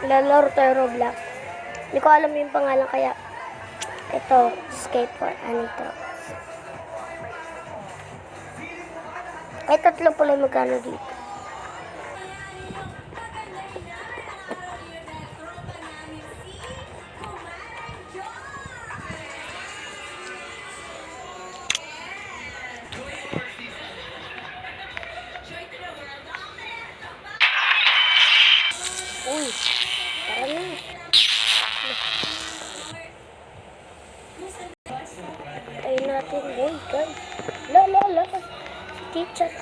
Lalaro tayo Roblox. Hindi ko alam yung pangalan kaya ito, skateboard. Ano ito? Ay, tatlo pala yung magkano dito. Uy, tara na. Tayo natin. Uy, guys. La. Teacher.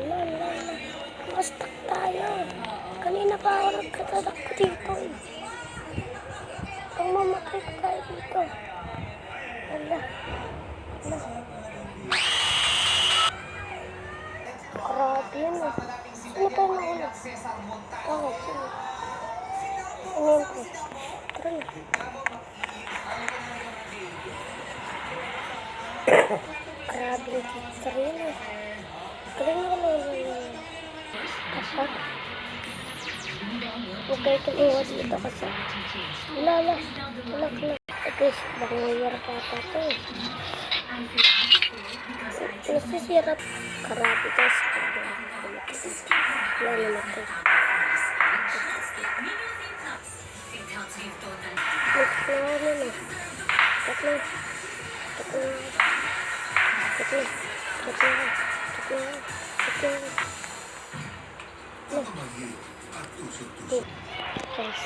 La. Mastak tayo. Kanina pa ako nagkatadak dito. Kung mamatay ko tayo dito. Ala. Grabe yan ah. Sino tayo nauna? Bakit? Sino? Ano yun po? Tara na. Grabe yung teacher yun ah. Galing na naman. Kapag huwag kayo tumuha dito kasi wala. Guys, baka mayroon pa ito eh. Nasisirap. Grabe guys. Wala naman ito. Nagkakaroon na na. Tatlo. Guys.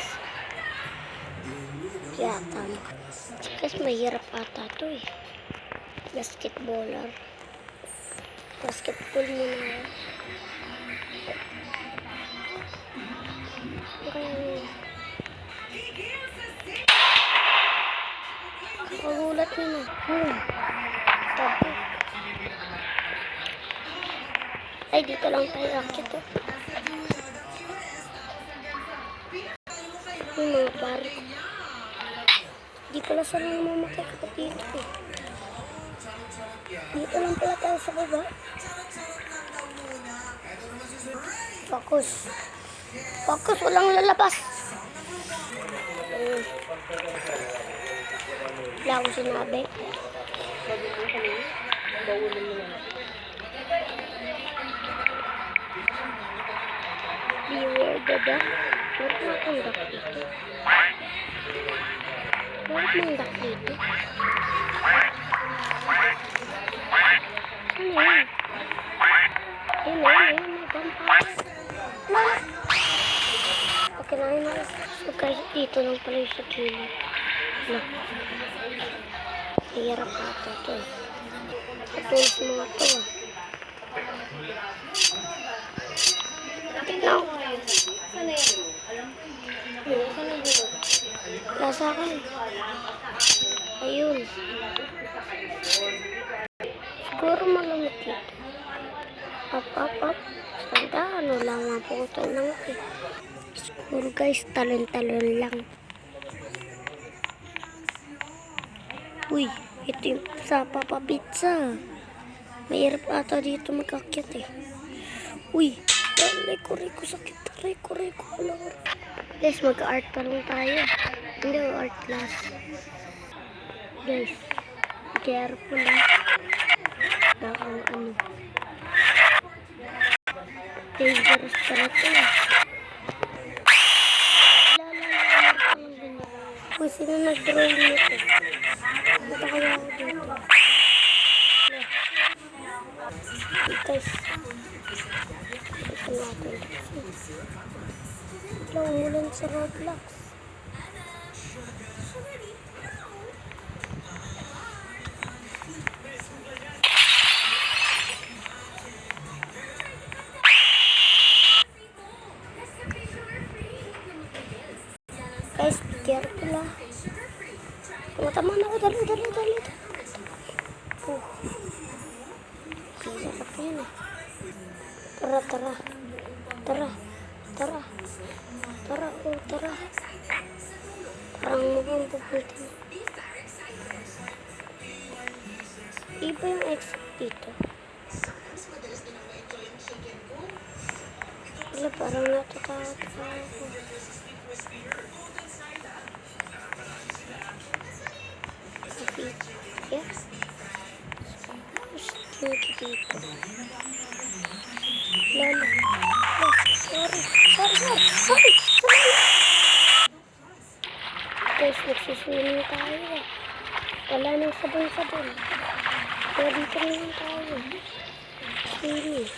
Kaya tama. Guys, mahirap ata ito eh. Basketballer. Basketball muna. Pagulat nyo na. Sabi. Ay, dito lang tayo akit eh. Yung mga bari. Di pala sila namamatay kapag dito eh. Dito lang pala tayo sa baba. Focus, walang lalabas. Wala akong sinabi. Beware the duck. Bakit ang duck dito? Bakit ang duck dito? Ano yun? Ayun, may vampire. Okay na yun. So guys, dito lang pala yung sa gilid. Hirap ata ito eh. Patulis mga ito ah. Tignan. Wala sa akin. Ayun. Siguro malamit dito. Up. Tanda, ano lang nga po ito lang eh. Siguro guys, talon lang. Uy, ito yung sa Papa Pizza. Mahirap ata dito magkakyat eh. Uy, reko, sakit. Reko. Guys, mag-art pa lang tayo. Hindi, art class. Guys, careful lang. Bakang ano. Dangerous pala ito eh. Kung sino nag-drawing nito. Punta kaya ako dito. Guys. Ito natin. Ito umulan sa Roblox. Guys, be careful lah. Tama-tama na ako. Dali. Sarap yan eh. Tara. Parang mukhang pupunta na. Iba yung exit dito. Wala, parang natatakot ako. Yeah. Dito. Lalo. Oh, sorry. Guys, nagsiswimming tayo. Wala nang sabon-sabon. Kaya dito naman tayo. Swimming.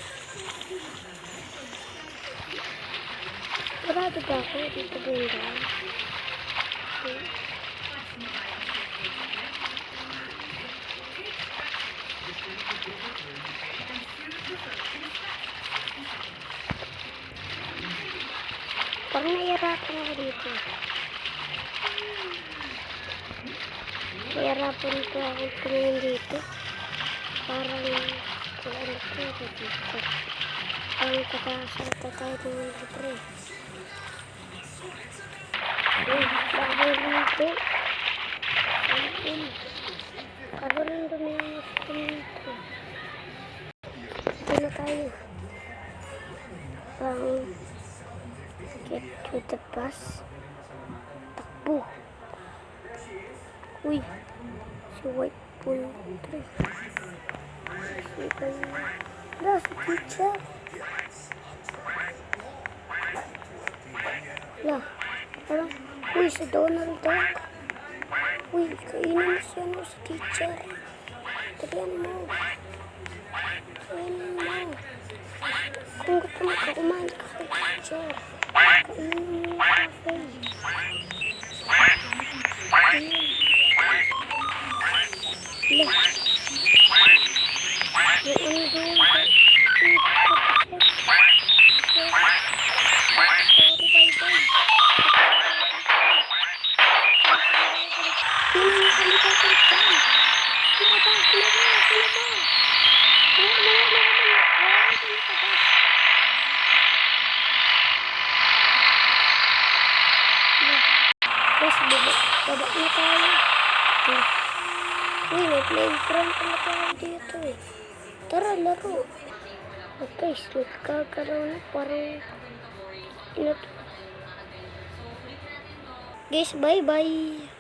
Marado ba ako dito bunda? Parang nahihirapan ako dito. Nahihirapan ko ako tumingin dito. Parang kung ano ko ako dito. Parang kakasata tayo ng libre. Bago dito. Karoon lang dumihan ako dito. Dito na tayo. Get to the bus. Takbo. Uy. Si White Bull 3. Si kayo. Wala, si teacher. Wala. Parang, uy, si Donald Duck. Uy, kainin mo siya no, si teacher. Tagyan mo. Kainin mo. Kung gusto mo ka, kumain ka kay teacher. Kainin mo yung cafe. Kainin. Yung ano doon. Baba na tayo. Uy, may playground pala tayo dito eh. Tara, laro. Okay, magkakaroon na parang guys, bye-bye.